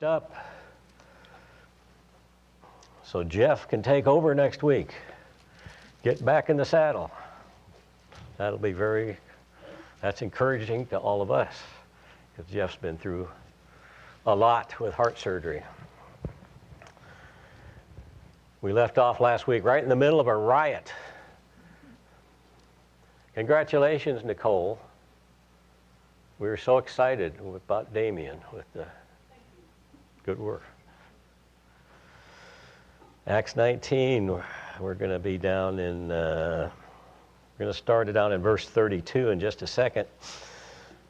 Up. So Jeff can take over next week. Get back in the saddle. That'll be that's encouraging to all of us, because Jeff's been through a lot with heart surgery. We left off last week right in the middle of a riot. Congratulations, Nicole. We were so excited about Damien with the good work. Acts 19, we're going to be down in, we're going to start it down in verse 32 in just a second.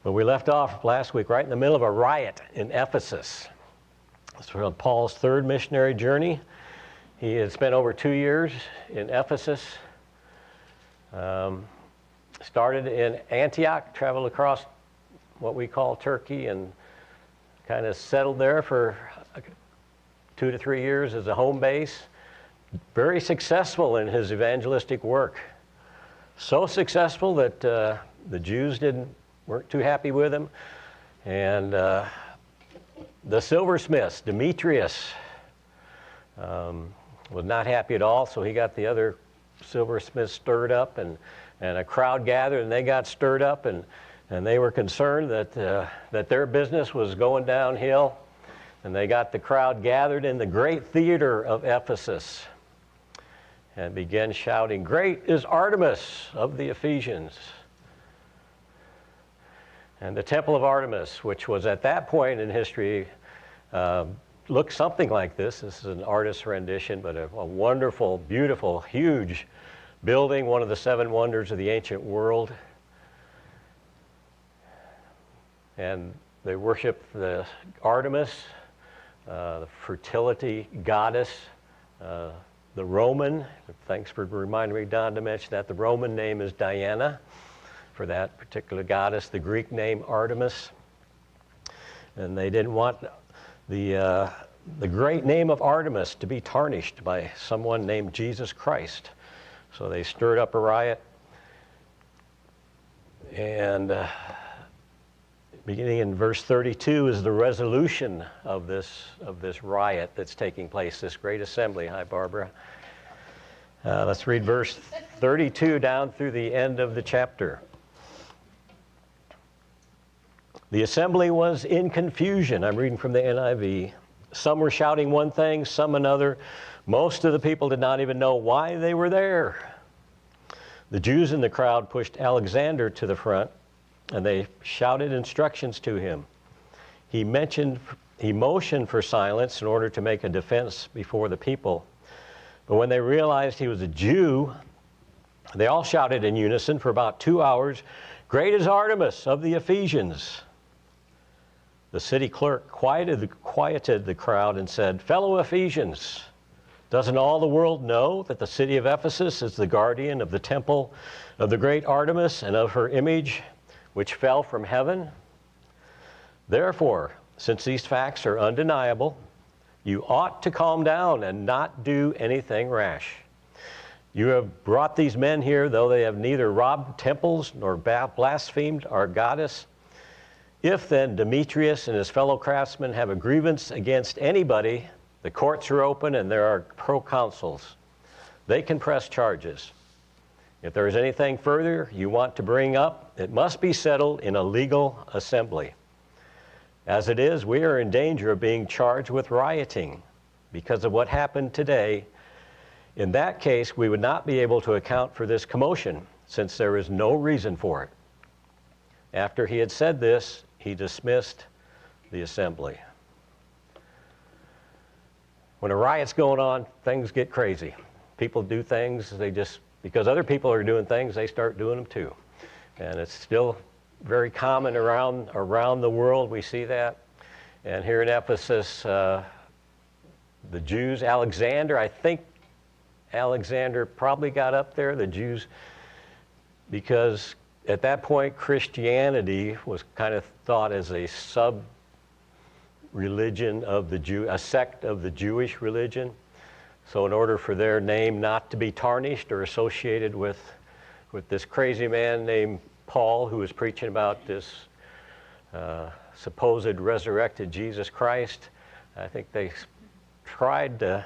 But we left off last week right in the middle of a riot in Ephesus. It's from Paul's third missionary journey. He had spent over 2 years in Ephesus. Started in Antioch, traveled across what we call Turkey, and kind of settled there for 2 to 3 years as a home base. Very successful in his evangelistic work. So successful that the Jews weren't too happy with him. And the silversmiths, Demetrius, was not happy at all, so he got the other silversmiths stirred up, and a crowd gathered, and they got stirred up, and they were concerned that their business was going downhill, and they got the crowd gathered in the great theater of Ephesus and began shouting, "Great is Artemis of the Ephesians." And the temple of Artemis, which was at that point in history, looked something like this. This is an artist's rendition, but a wonderful, beautiful, huge building, one of the 7 wonders of the ancient world. And they worshiped the Artemis, the fertility goddess, the Roman. Thanks for reminding me, Don, to mention that. The Roman name is Diana for that particular goddess, the Greek name Artemis. And they didn't want the great name of Artemis to be tarnished by someone named Jesus Christ. So they stirred up a riot. And beginning in verse 32 is the resolution of this riot that's taking place, this great assembly. Hi, Barbara. Let's read verse 32 down through the end of the chapter. The assembly was in confusion. I'm reading from the NIV. Some were shouting one thing, some another. Most of the people did not even know why they were there. The Jews in the crowd pushed Alexander to the front, and they shouted instructions to him. He motioned for silence in order to make a defense before the people. But when they realized he was a Jew, they all shouted in unison for about 2 hours, "Great is Artemis of the Ephesians." The city clerk quieted the crowd and said, "Fellow Ephesians, doesn't all the world know that the city of Ephesus is the guardian of the temple of the great Artemis and of her image, which fell from heaven? Therefore, since these facts are undeniable, you ought to calm down and not do anything rash. You have brought these men here, though they have neither robbed temples nor blasphemed our goddess. If then Demetrius and his fellow craftsmen have a grievance against anybody, the courts are open and there are proconsuls. They can press charges. If there is anything further you want to bring up, it must be settled in a legal assembly. As it is, we are in danger of being charged with rioting because of what happened today. In that case, we would not be able to account for this commotion, since there is no reason for it." After he had said this, he dismissed the assembly. When a riot's going on, things get crazy. People do things, because other people are doing things, they start doing them too. And it's still very common around the world. We see that. And here in Ephesus, the Jews, I think Alexander probably got up there, the Jews, because at that point Christianity was kind of thought as a sub-religion of a sect of the Jewish religion. So in order for their name not to be tarnished or associated with this crazy man named Paul, who was preaching about this supposed resurrected Jesus Christ, I think they tried to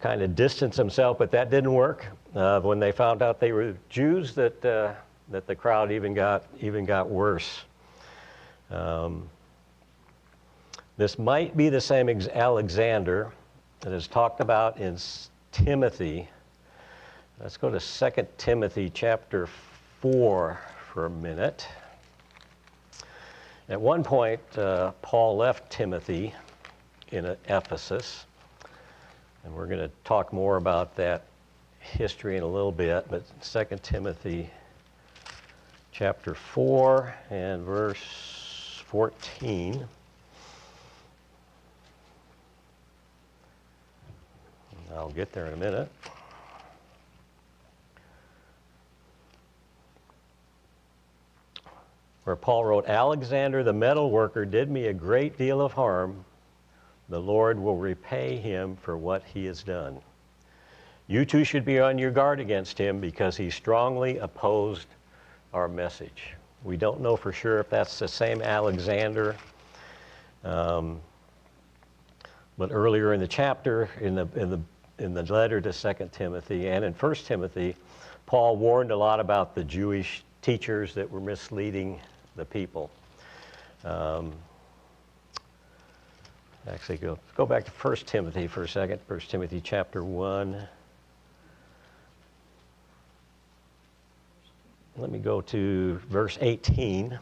kind of distance themselves, but that didn't work. When they found out they were Jews, that the crowd even got worse. This might be the same Alexander that is talked about in Timothy. Let's go to 2 Timothy chapter 4 for a minute. At one point, Paul left Timothy in Ephesus, and we're going to talk more about that history in a little bit, but 2 Timothy chapter 4 and verse 14. I'll get there in a minute. Where Paul wrote, Alexander the metal worker did me a great deal of harm. The Lord will repay him for what he has done. You too should be on your guard against him because he strongly opposed our message. We don't know for sure if that's the same Alexander. But earlier in the chapter, in the letter to 2 Timothy and in 1 Timothy, Paul warned a lot about the Jewish teachers that were misleading the people. Actually, go back to 1 Timothy for a second. 1 Timothy chapter 1. Let me go to verse 18,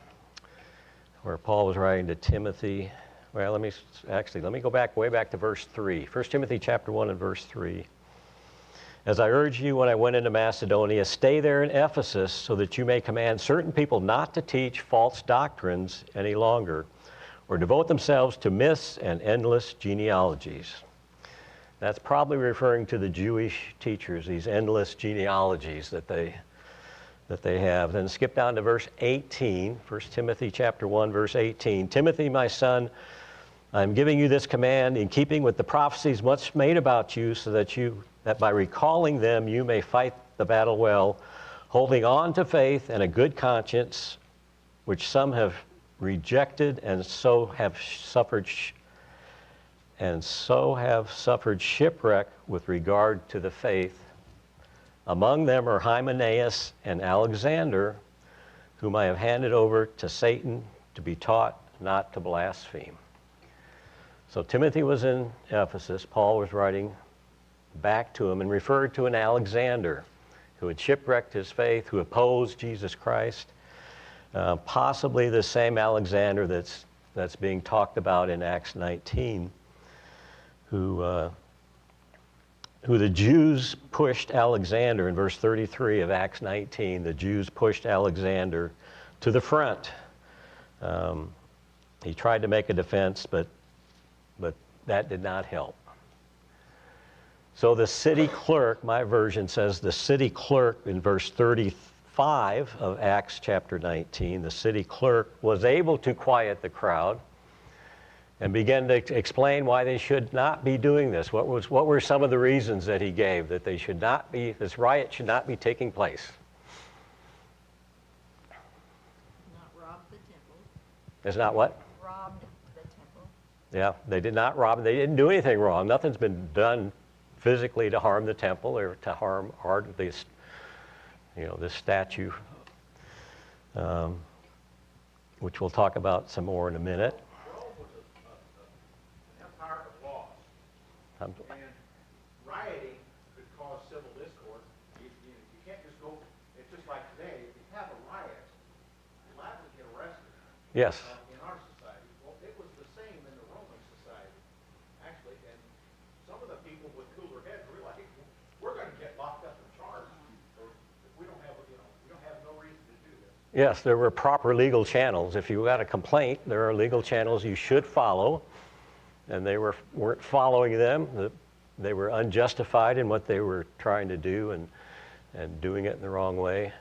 where Paul was writing to Timothy. Well, let me go back way back to verse 3. 1 Timothy chapter 1 and verse 3. As I urged you when I went into Macedonia, stay there in Ephesus so that you may command certain people not to teach false doctrines any longer or devote themselves to myths and endless genealogies. That's probably referring to the Jewish teachers, these endless genealogies that they have. Then skip down to verse 18, 1 Timothy chapter 1, verse 18. Timothy, my son, I'm giving you this command in keeping with the prophecies much made about you so that by recalling them you may fight the battle well, holding on to faith and a good conscience, which some have rejected and so have suffered shipwreck with regard to the faith. Among them are Hymenaeus and Alexander, whom I have handed over to Satan to be taught not to blaspheme. So Timothy was in Ephesus. Paul was writing back to him and referred to an Alexander who had shipwrecked his faith, who opposed Jesus Christ. Possibly the same Alexander that's being talked about in Acts 19, who the Jews pushed Alexander in verse 33 of Acts 19. The Jews pushed Alexander to the front. He tried to make a defense, but that did not help. So the city clerk, my version says the city clerk in verse 35 of Acts chapter 19, the city clerk was able to quiet the crowd and began to explain why they should not be doing this. What were some of the reasons that he gave that they should not be, this riot should not be taking place? Not rob the temple. It's not what? Robbed the temple. Yeah, they did not rob. They didn't do anything wrong. Nothing's been done physically to harm the temple or to harm this statue, which we'll talk about some more in a minute. Rome was an empire of laws, and rioting could cause civil discord. You can't just go. It's just like today. If you have a riot, you're liable to get arrested. Yes. In our society, well, it was the same in the Roman society, actually. And some of the people with cooler heads realized we're going to get locked up and charged, or if we don't have no reason to do this. Yes, there were proper legal channels. If you got a complaint, there are legal channels you should follow, and they weren't following them. They were unjustified in what they were trying to do and doing it in the wrong way.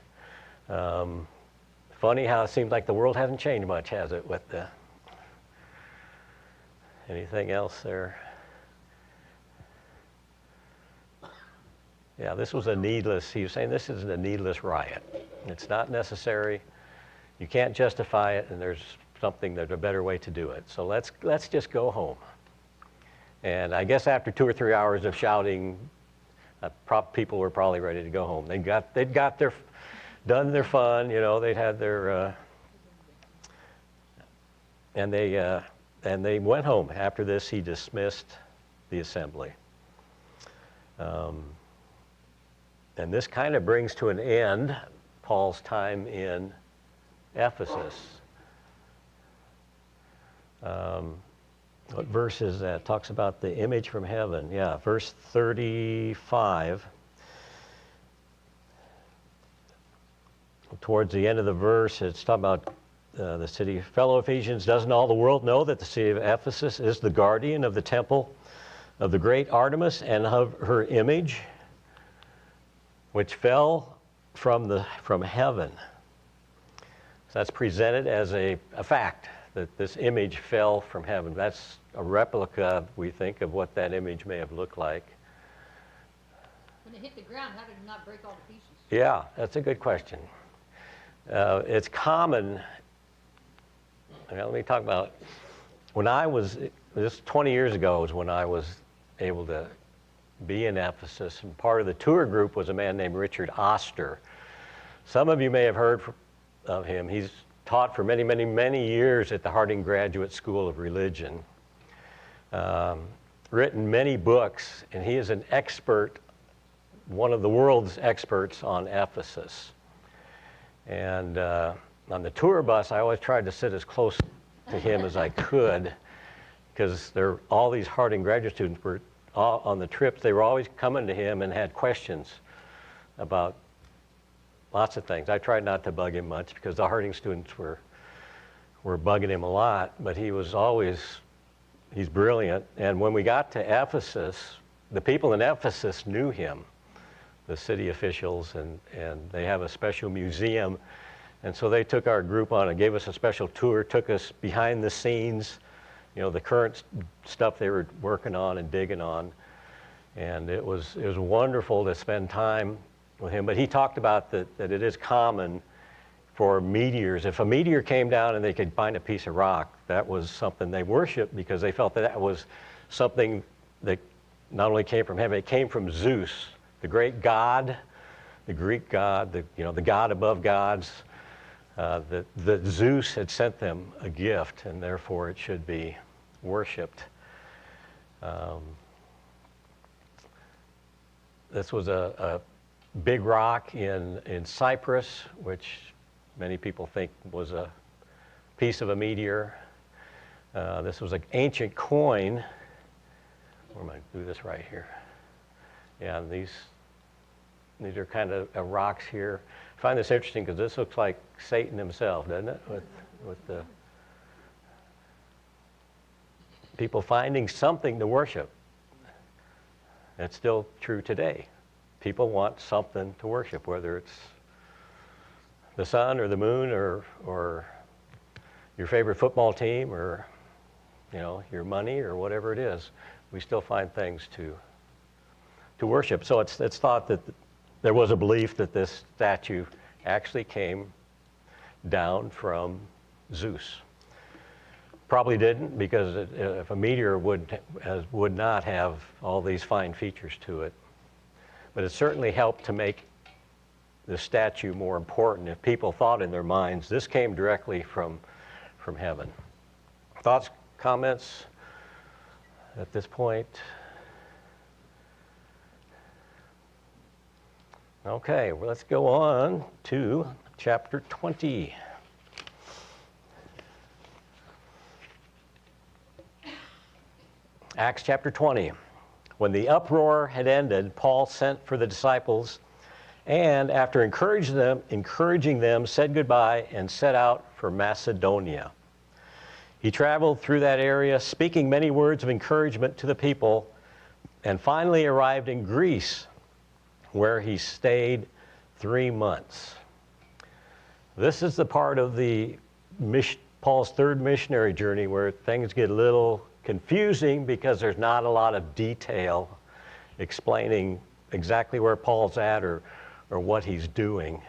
Funny how it seems like the world hasn't changed much, has it? With anything else there? Yeah, this was he was saying this is a needless riot. It's not necessary. You can't justify it, and there's something, there's a better way to do it. So let's just go home. And I guess after 2 or 3 hours of shouting, people were probably ready to go home. They'd got done their fun, they'd had their, and they went home. After this, he dismissed the assembly. And this kind of brings to an end Paul's time in Ephesus. What verse is that? Talks about the image from heaven. Yeah, verse 35. Towards the end of the verse, it's talking about the city. Fellow Ephesians, doesn't all the world know that the city of Ephesus is the guardian of the temple of the great Artemis and of her image, which fell from heaven? So that's presented as a fact, that this image fell from heaven. That's a replica, we think, of what that image may have looked like. When it hit the ground, how did it not break all to pieces? Yeah, that's a good question. It's common. Let me talk about when I was, this 20 years ago was when I was able to be in Ephesus, and part of the tour group was a man named Richard Oster. Some of you may have heard of him. He's taught for many, many, many years at the Harding Graduate School of Religion, written many books, and he is an expert, one of the world's experts on Ephesus. And on the tour bus, I always tried to sit as close to him as I could, because all these Harding graduate students were on the trips. They were always coming to him and had questions about lots of things. I tried not to bug him much because the Harding students were bugging him a lot, but he's brilliant. And when we got to Ephesus, the people in Ephesus knew him, the city officials, and they have a special museum. And so they took our group on and gave us a special tour, took us behind the scenes, the current stuff they were working on and digging on. And it was wonderful to spend time with him. But he talked about that it is common for meteors. If a meteor came down and they could find a piece of rock, that was something they worshiped, because they felt that was something that not only came from heaven, it came from Zeus, the great god, the Greek god, the god above gods. That Zeus had sent them a gift, and therefore it should be worshipped. This was a big rock in Cyprus, which many people think was a piece of a meteor. This was an ancient coin. Where am I? Do this right here. Yeah, and these are kind of rocks here. I find this interesting because this looks like Satan himself, doesn't it? With the people finding something to worship. It's still true today. People want something to worship, whether it's the sun or the moon or your favorite football team or your money or whatever it is. We still find things to worship. So it's thought that there was a belief that this statue actually came down from Zeus. Probably didn't, because if a meteor would not have all these fine features to it. But it certainly helped to make the statue more important if people thought in their minds, this came directly from heaven. Thoughts, comments at this point? Okay, well, let's go on to chapter 20. Acts chapter 20. When the uproar had ended, Paul sent for the disciples, and after encouraging them, said goodbye and set out for Macedonia. He traveled through that area, speaking many words of encouragement to the people, and finally arrived in Greece, where he stayed 3 months. This is the part of Paul's third missionary journey where things get a little confusing, because there's not a lot of detail explaining exactly where Paul's at or what he's doing.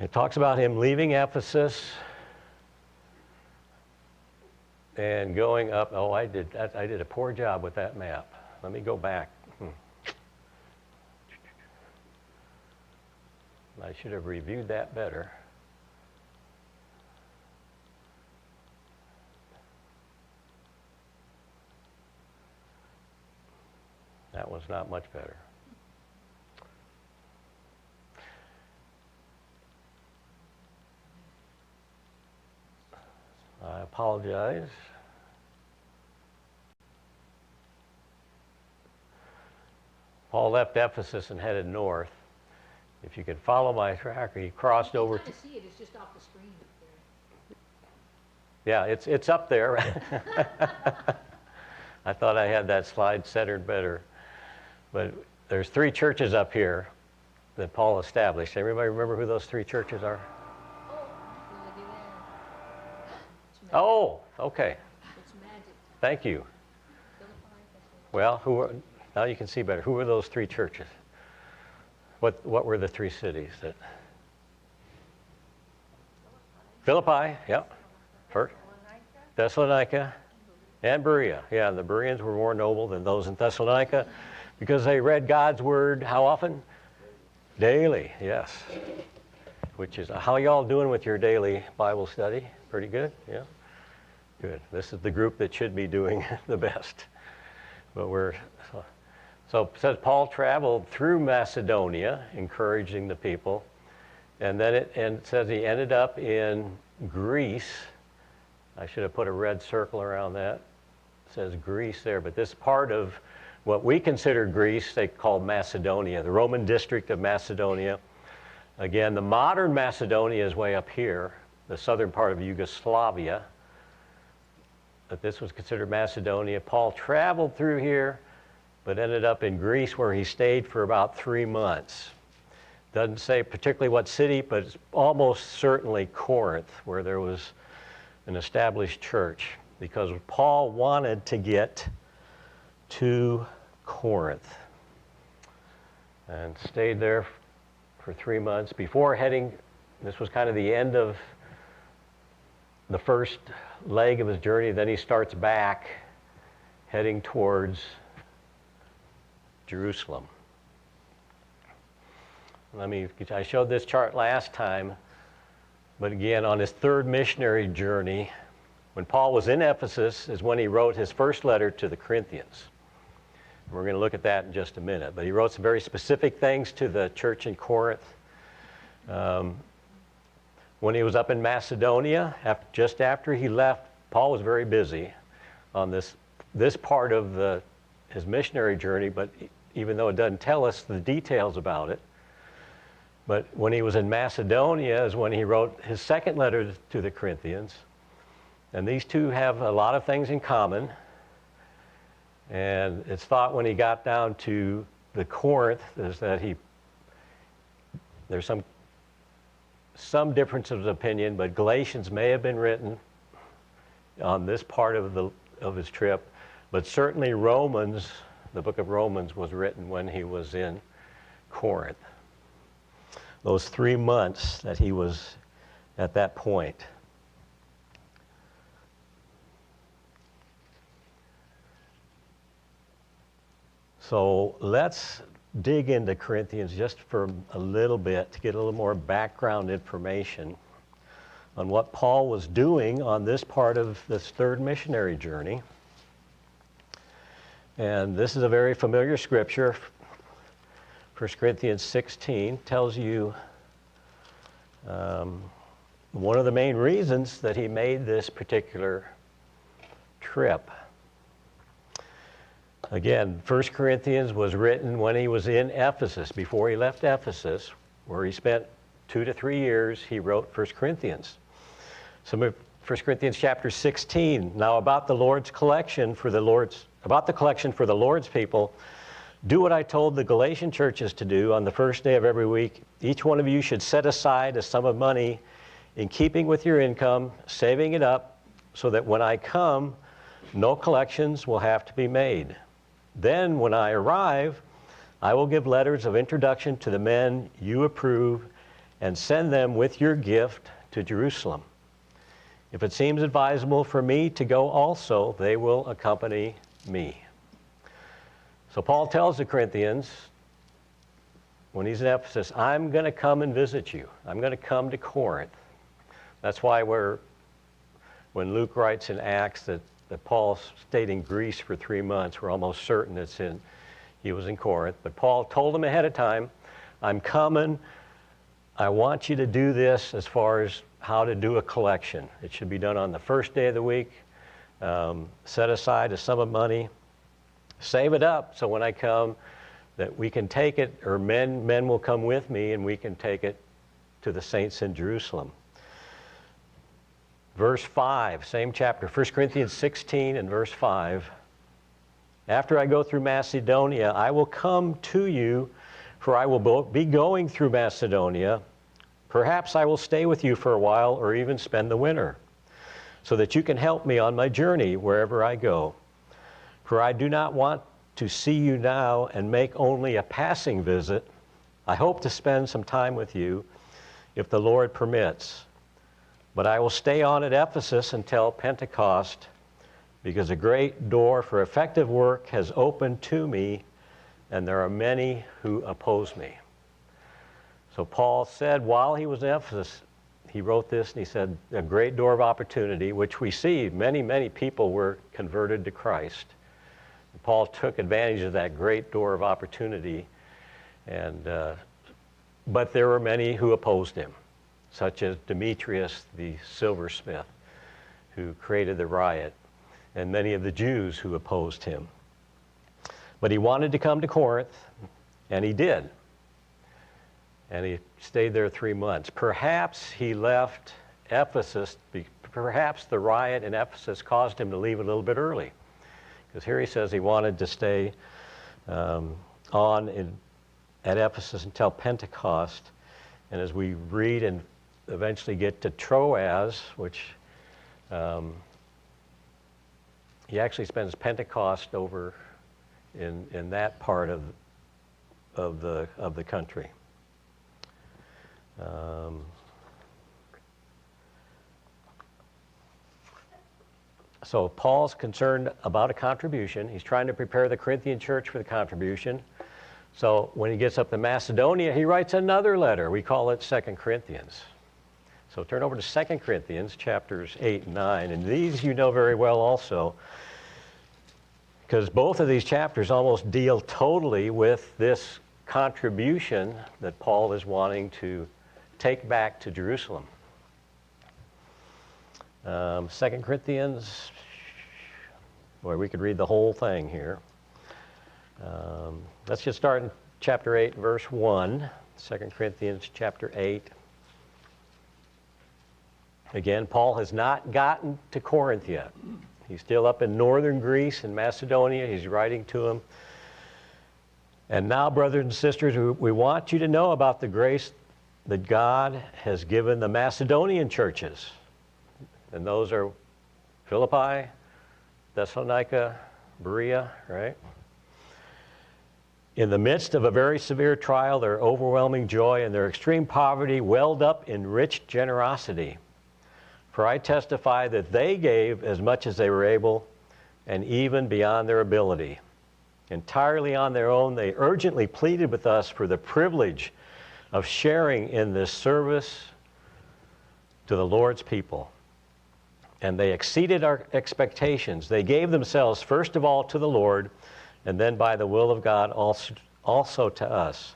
It talks about him leaving Ephesus, and going up. Oh, I did a poor job with that map. Let me go back. I should have reviewed that better. That was not much better. I apologize. Paul left Ephesus and headed north. If you could follow my tracker, he crossed over. You kind of see it, it's just off the screen up there. Yeah, it's up there. I thought I had that slide centered better. But there's 3 churches up here that Paul established. Everybody remember who those 3 churches are? Really do that. It's magic. Oh, okay. It's magic. Thank you. Philippi, that's what- Well, now you can see better. Who were those 3 churches? What were the 3 cities that? Philippi, yep. First, Thessalonica and Berea. Yeah, and the Bereans were more noble than those in Thessalonica because they read God's word how often? Daily, yes. Which is, how y'all doing with your daily Bible study? Pretty good? Yeah? Good. This is the group that should be doing the best. But so it says Paul traveled through Macedonia, encouraging the people. And then it says he ended up in Greece. I should have put a red circle around that. It says Greece there, but this part of what we consider Greece, they called Macedonia, the Roman district of Macedonia. Again, the modern Macedonia is way up here, the southern part of Yugoslavia. But this was considered Macedonia. Paul traveled through here, but ended up in Greece where he stayed for about 3 months. Doesn't say particularly what city, but it's almost certainly Corinth, where there was an established church, because Paul wanted to get to Corinth and stayed there for 3 months before heading. This was kind of the end of the first leg of his journey. Then he starts back heading towards Jerusalem. I showed this chart last time, but again, on his 3rd missionary journey, when Paul was in Ephesus is when he wrote his first letter to the Corinthians. And we're going to look at that in just a minute. But he wrote some very specific things to the church in Corinth. When he was up in Macedonia, just after he left, Paul was very busy on this part of his missionary journey, but even though it doesn't tell us the details about it. But when he was in Macedonia is when he wrote his 2nd letter to the Corinthians. And these two have a lot of things in common. And it's thought when he got down to the Corinth is that there's some difference of opinion, but Galatians may have been written on this part of his trip, but certainly Romans, the book of Romans, was written when he was in Corinth. Those 3 months that he was at that point. So let's dig into Corinthians just for a little bit to get a little more background information on what Paul was doing on this part of this 3rd missionary journey. And this is a very familiar scripture. 1 Corinthians 16 tells you one of the main reasons that he made this particular trip. Again, 1 Corinthians was written when he was in Ephesus. Before he left Ephesus, where he spent 2 to 3 years, he wrote 1 Corinthians. So 1 Corinthians chapter 16, now about the collection for the Lord's people, do what I told the Galatian churches to do on the first day of every week. Each one of you should set aside a sum of money in keeping with your income, saving it up, so that when I come, no collections will have to be made. Then when I arrive, I will give letters of introduction to the men you approve and send them with your gift to Jerusalem. If it seems advisable for me to go also, they will accompany me. So Paul tells the Corinthians, when he's in Ephesus, I'm going to come and visit you. I'm going to come to Corinth. That's why when Luke writes in Acts that Paul stayed in Greece for 3 months, we're almost certain he was in Corinth. But Paul told him ahead of time, I'm coming. I want you to do this as far as how to do a collection. It should be done on the first day of the week. Set aside a sum of money. Save it up so when I come that we can take it, or men will come with me and we can take it to the saints in Jerusalem. Verse 5, same chapter, 1 Corinthians 16 and verse 5. After I go through Macedonia, I will come to you, for I will be going through Macedonia. Perhaps I will stay with you for a while or even spend the winter, so that you can help me on my journey wherever I go. For I do not want to see you now and make only a passing visit. I hope to spend some time with you if the Lord permits. But I will stay on at Ephesus until Pentecost, because a great door for effective work has opened to me, and there are many who oppose me. So Paul said while he was in Ephesus, he wrote this and he said, a great door of opportunity, which we see many people were converted to Christ. And Paul took advantage of that great door of opportunity, but there were many who opposed him, such as Demetrius the silversmith, who created the riot, and many of the Jews who opposed him. But he wanted to come to Corinth, and he did. And he stayed there 3 months. Perhaps he left Ephesus, perhaps the riot in Ephesus caused him to leave a little bit early. Because here he says he wanted to stay at Ephesus until Pentecost. And as we read and eventually get to Troas, which he actually spends Pentecost over in that part of the country. So Paul's concerned about a contribution. He's trying to prepare the Corinthian church for the contribution. So when he gets up to Macedonia, he writes another letter. We call it 2 Corinthians. So turn over to 2 Corinthians chapters 8 and 9. And these you know very well also, because both of these chapters almost deal totally with this contribution that Paul is wanting to take back to Jerusalem. 2 Corinthians, boy, we could read the whole thing here. Let's just start in chapter 8, verse 1. 2 Corinthians chapter 8. Again, Paul has not gotten to Corinth yet. He's still up in northern Greece and Macedonia. He's writing to them. And now, brothers and sisters, we want you to know about the grace that God has given the Macedonian churches. And those are Philippi, Thessalonica, Berea, right? In the midst of a very severe trial, their overwhelming joy and their extreme poverty welled up in rich generosity. For I testify that they gave as much as they were able, and even beyond their ability. Entirely on their own, they urgently pleaded with us for the privilege of sharing in this service to the Lord's people. And they exceeded our expectations. They gave themselves first of all to the Lord, and then by the will of God also to us.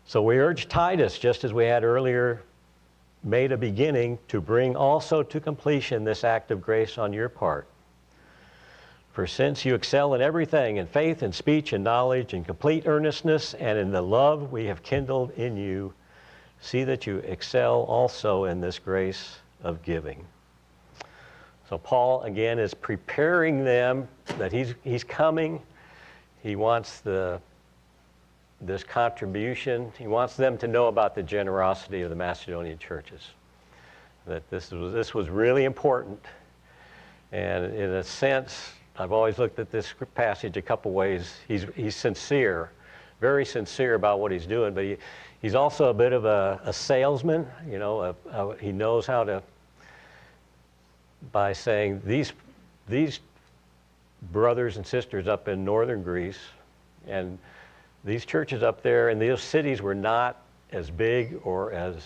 So we urge Titus, just as we had earlier made a beginning, to bring also to completion this act of grace on your part. For since you excel in everything, in faith and speech and knowledge, in complete earnestness, and in the love we have kindled in you, see that you excel also in this grace of giving. So Paul, again, is preparing them that he's coming. He wants this contribution. He wants them to know about the generosity of the Macedonian churches, that this was really important. And in a sense, I've always looked at this passage a couple ways. He's sincere, very sincere about what he's doing, but he's also a bit of a salesman. You know, he knows how to by saying these brothers and sisters up in northern Greece and these churches up there and those cities were not as big or as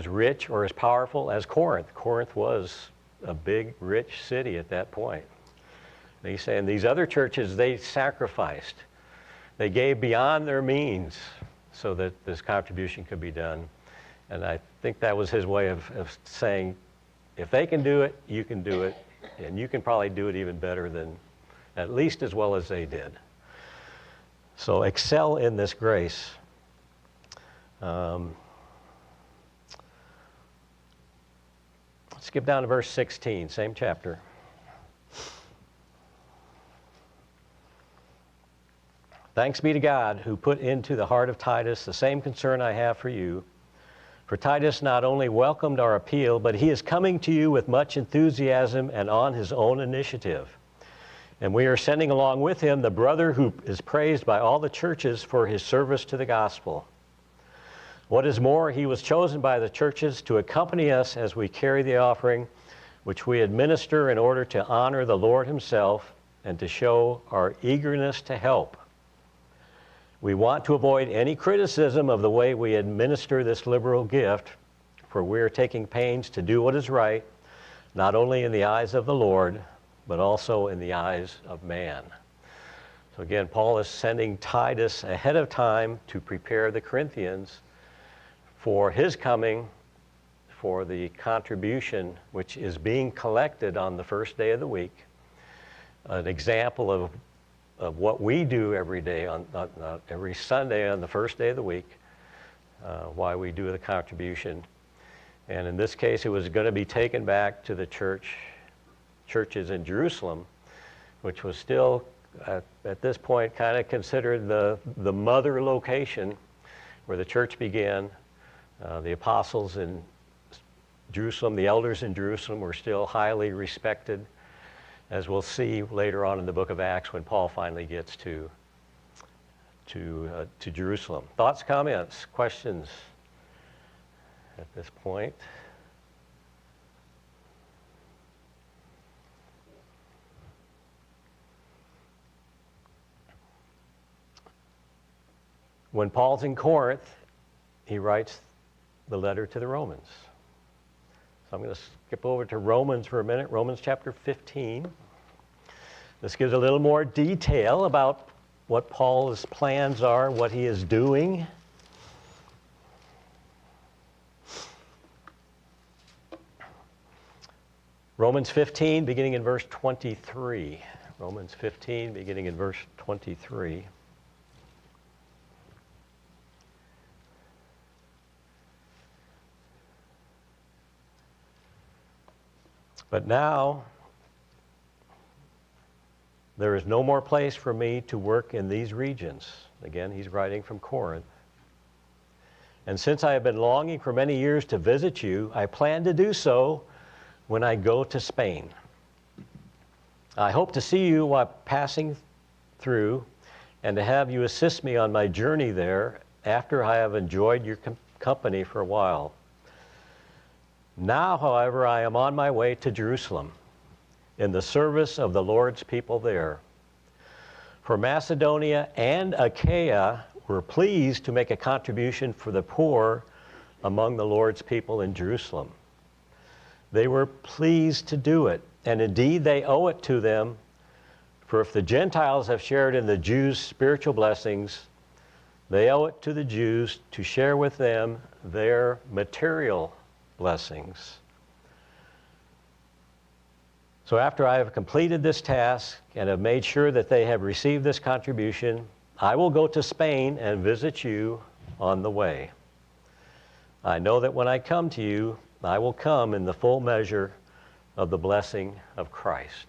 rich or as powerful as Corinth. Corinth was a big, rich city at that point. And he's saying these other churches, they sacrificed. They gave beyond their means so that this contribution could be done. And I think that was his way of saying, if they can do it, you can do it. And you can probably do it even better than, at least as well as they did. So excel in this grace. Skip down to verse 16, same chapter. Thanks be to God who put into the heart of Titus the same concern I have for you. For Titus not only welcomed our appeal, but he is coming to you with much enthusiasm and on his own initiative. And we are sending along with him the brother who is praised by all the churches for his service to the gospel. What is more, he was chosen by the churches to accompany us as we carry the offering, which we administer in order to honor the Lord himself and to show our eagerness to help. We want to avoid any criticism of the way we administer this liberal gift, for we are taking pains to do what is right, not only in the eyes of the Lord, but also in the eyes of man. So again, Paul is sending Titus ahead of time to prepare the Corinthians for his coming, for the contribution which is being collected on the first day of the week. An example of what we do every day, every Sunday on the first day of the week, why we do the contribution. And in this case, it was going to be taken back to the churches in Jerusalem, which was still, at this point, kind of considered the mother location where the church began. The apostles in Jerusalem, the elders in Jerusalem were still highly respected, as we'll see later on in the book of Acts when Paul finally gets to Jerusalem. Thoughts, comments, questions at this point? When Paul's in Corinth, he writes the letter to the Romans. So I'm going to skip over to Romans for a minute, Romans chapter 15. This gives a little more detail about what Paul's plans are, what he is doing. Romans 15, beginning in verse 23. Romans 15, beginning in verse 23. But now, there is no more place for me to work in these regions. Again, he's writing from Corinth. And since I have been longing for many years to visit you, I plan to do so when I go to Spain. I hope to see you while passing through and to have you assist me on my journey there after I have enjoyed your company for a while. Now, however, I am on my way to Jerusalem in the service of the Lord's people there. For Macedonia and Achaia were pleased to make a contribution for the poor among the Lord's people in Jerusalem. They were pleased to do it, and indeed they owe it to them, for if the Gentiles have shared in the Jews' spiritual blessings, they owe it to the Jews to share with them their material blessings. So after I have completed this task and have made sure that they have received this contribution, I will go to Spain and visit you on the way. I know that when I come to you, I will come in the full measure of the blessing of Christ.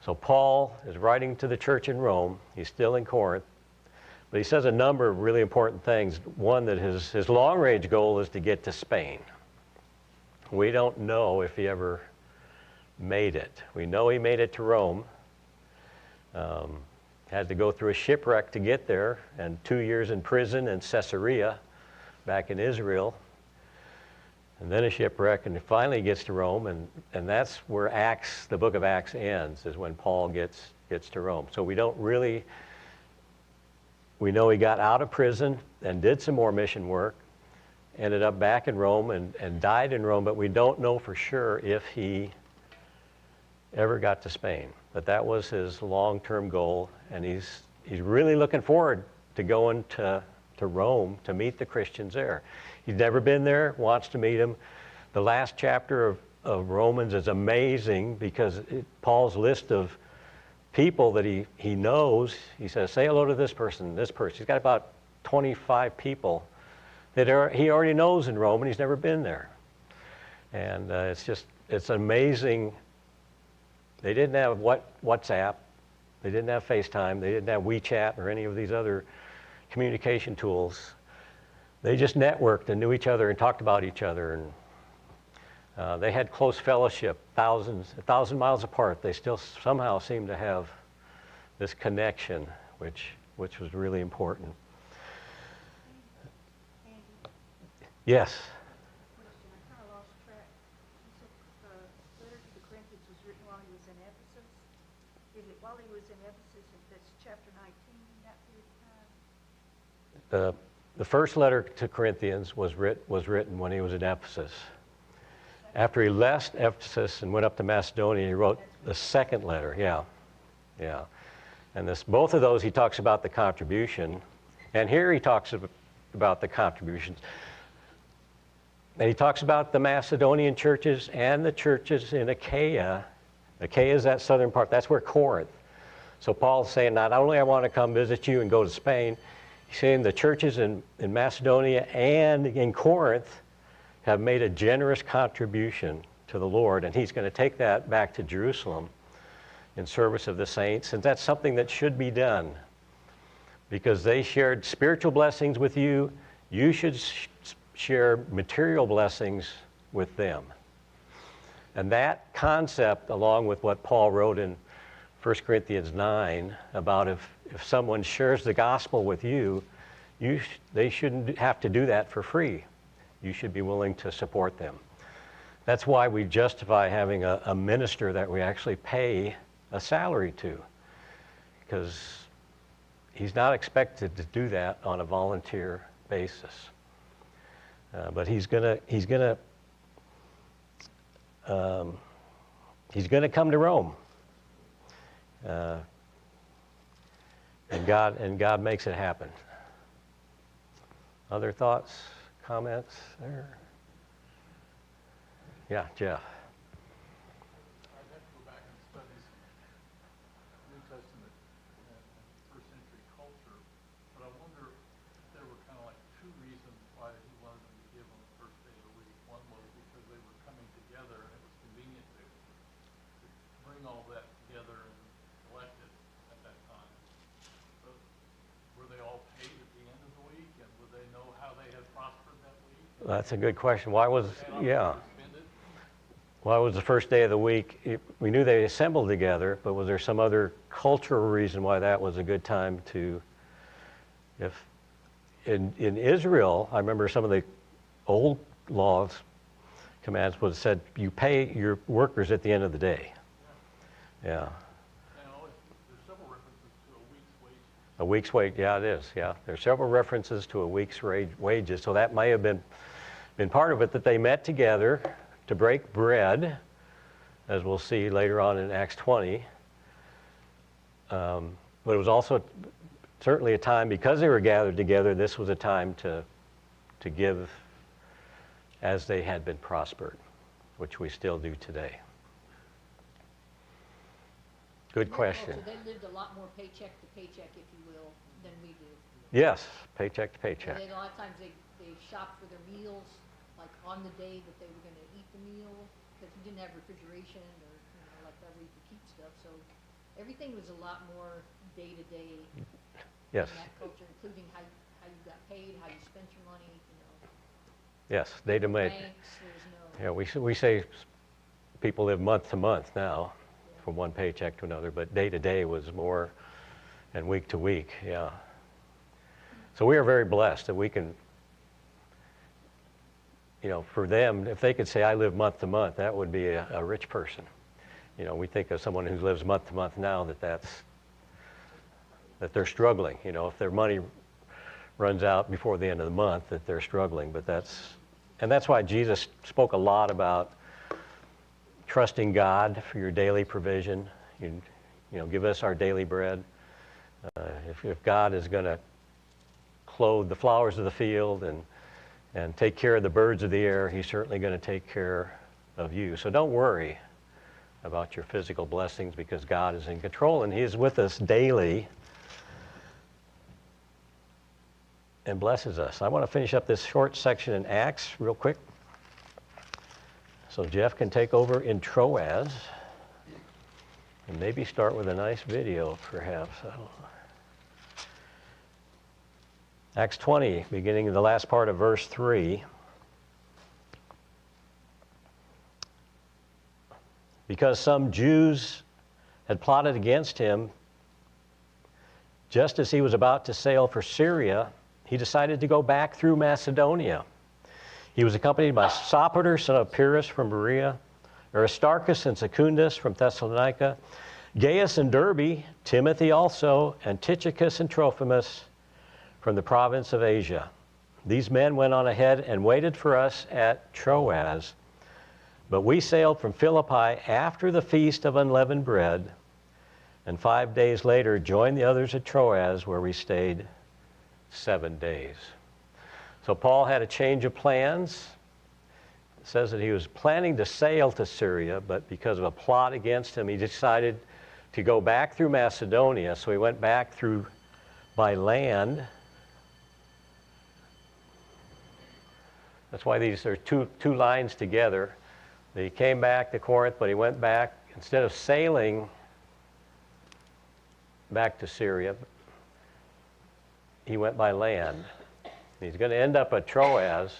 So Paul is writing to the church in Rome. He's still in Corinth. But he says a number of really important things. One, that his long-range goal is to get to Spain. We don't know if he ever made it. We know he made it to Rome. Had to go through a shipwreck to get there, and 2 years in prison in Caesarea, back in Israel. and then a shipwreck, and finally gets to Rome, and that's where Acts, the book of Acts ends, is when Paul gets to Rome. So we don't really, we know he got out of prison and did some more mission work, ended up back in Rome and died in Rome, but we don't know for sure if he ever got to Spain. But that was his long-term goal, and he's really looking forward to going to Rome to meet the Christians there. He's never been there, wants to meet them. The last chapter of Romans is amazing because Paul's list of people that he knows, he says, say hello to this person, this person. He's got about 25 people that he already knows in Rome, and he's never been there. And it's amazing. They didn't have WhatsApp, they didn't have FaceTime, they didn't have WeChat or any of these other communication tools. They just networked and knew each other and talked about each other, and they had close fellowship, 1,000 miles apart. They still somehow seemed to have this connection, which was really important. Andy, Yes. question, I kind of lost track. You said the letter to the Corinthians was written while he was in Ephesus? Is it while he was in Ephesus, if that's chapter 19, that period of time? The first letter to Corinthians was written when he was in Ephesus. After he left Ephesus and went up to Macedonia, he wrote the second letter. Yeah. And both of those he talks about the contribution, and here he talks about the contributions. And he talks about the Macedonian churches and the churches in Achaia. Achaia is that southern part. That's where Corinth. So Paul's saying, not only I want to come visit you and go to Spain, he's saying the churches in Macedonia and in Corinth have made a generous contribution to the Lord, and he's going to take that back to Jerusalem in service of the saints, and that's something that should be done because they shared spiritual blessings with you. You should share material blessings with them. And that concept, along with what Paul wrote in 1 Corinthians 9 about if someone shares the gospel with you, they shouldn't have to do that for free. You should be willing to support them. That's why we justify having a minister that we actually pay a salary to, because he's not expected to do that on a volunteer basis. But he's gonna come to Rome, and God makes it happen. Other thoughts, comments there? Yeah, Jeff. I'd have to go back and study New Testament and first century culture, but I wonder if there were kind of like two reasons why he wanted them to give on the first day of the week. One was because they were coming together and it was convenient to bring all that together and collect it at that time. So were they all paid at the end of the week, and would they know how they had prospered that week? That's a good question. Why was the first day of the week? We knew they assembled together, but was there some other cultural reason why that was a good time to, if in Israel, I remember some of the old laws, commands was said you pay your workers at the end of the day. Yeah. And there's several references to a week's wages. A week's wage, yeah, it is, yeah. There's several references to a week's wages, so that may have been part of it, that they met together to break bread, as we'll see later on in Acts 20. But it was also certainly a time, because they were gathered together, this was a time to give as they had been prospered, which we still do today. Good question. They lived a lot more paycheck to paycheck, if you will, than we do. Yes, paycheck to paycheck. And a lot of times they shopped for their meals, like on the day that they were going to eat the meal, because we didn't have refrigeration or like that where you could keep stuff. So everything was a lot more day to day Yes. in that culture, including how you got paid, how you spent your money. Yes, day to day. Banks, there's no. Yeah, we say people live month to month now, from one paycheck to another, but day to day was more, and week to week, yeah. So we are very blessed that we can, for them, if they could say, I live month to month, that would be a rich person. We think of someone who lives month to month now that they're struggling. If their money runs out before the end of the month, that they're struggling. And that's why Jesus spoke a lot about trusting God for your daily provision. Give us our daily bread. If God is going to clothe the flowers of the field and take care of the birds of the air, he's certainly going to take care of you. So don't worry about your physical blessings, because God is in control and he is with us daily and blesses us. I want to finish up this short section in Acts real quick, so Jeff can take over in Troas and maybe start with a nice video, perhaps. I don't know. Acts 20, beginning in the last part of verse 3. Because some Jews had plotted against him, just as he was about to sail for Syria, he decided to go back through Macedonia. He was accompanied by Sopater, son of Pyrrhus from Berea, Aristarchus and Secundus from Thessalonica, Gaius and Derbe, Timothy also, and Tychicus and Trophimus from the province of Asia. These men went on ahead and waited for us at Troas, but we sailed from Philippi after the feast of unleavened bread, and 5 days later joined the others at Troas, where we stayed 7 days. So Paul had a change of plans. It says that he was planning to sail to Syria, but because of a plot against him, he decided to go back through Macedonia. So he went back through by land. That's why these are two lines together. He came back to Corinth, but he went back, instead of sailing back to Syria, he went by land. He's going to end up at Troas,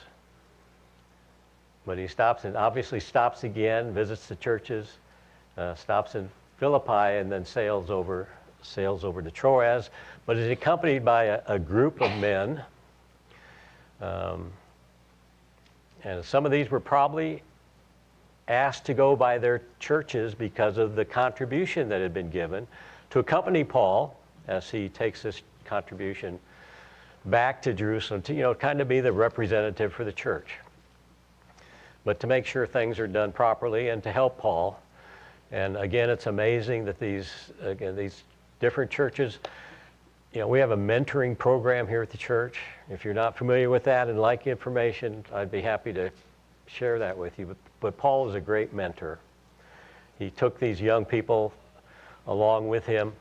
but he obviously stops again, visits the churches, stops in Philippi, and then sails over to Troas, but is accompanied by a group of men. And some of these were probably asked to go by their churches because of the contribution that had been given to accompany Paul as he takes this contribution back to Jerusalem to, kind of be the representative for the church. But to make sure things are done properly and to help Paul. And again, it's amazing that these different churches, we have a mentoring program here at the church. If you're not familiar with that and like information, I'd be happy to share that with you. But Paul is a great mentor. He took these young people along with him,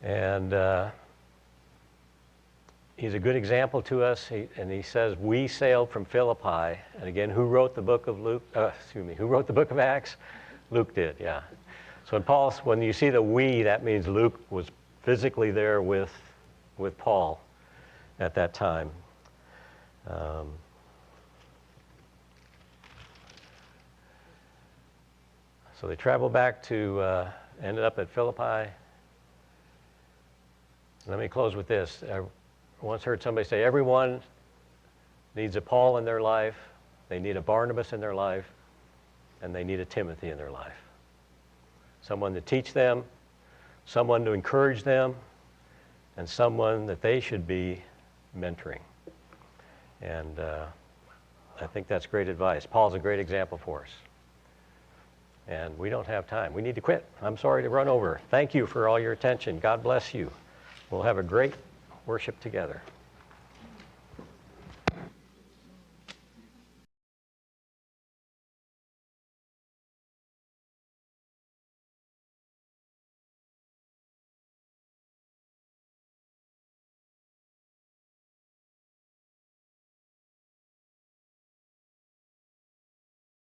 and he's a good example to us. He says, we sailed from Philippi. And again, who wrote the book of who wrote the book of Acts? Luke did, yeah. So when you see the we, that means Luke was physically there with Paul at that time. So they traveled back to, ended up at Philippi. Let me close with this. I once heard somebody say, everyone needs a Paul in their life, they need a Barnabas in their life, and they need a Timothy in their life. Someone to teach them, someone to encourage them, and someone that they should be mentoring. And I think that's great advice. Paul's a great example for us. And we don't have time. We need to quit. I'm sorry to run over. Thank you for all your attention. God bless you. We'll have a great worship together.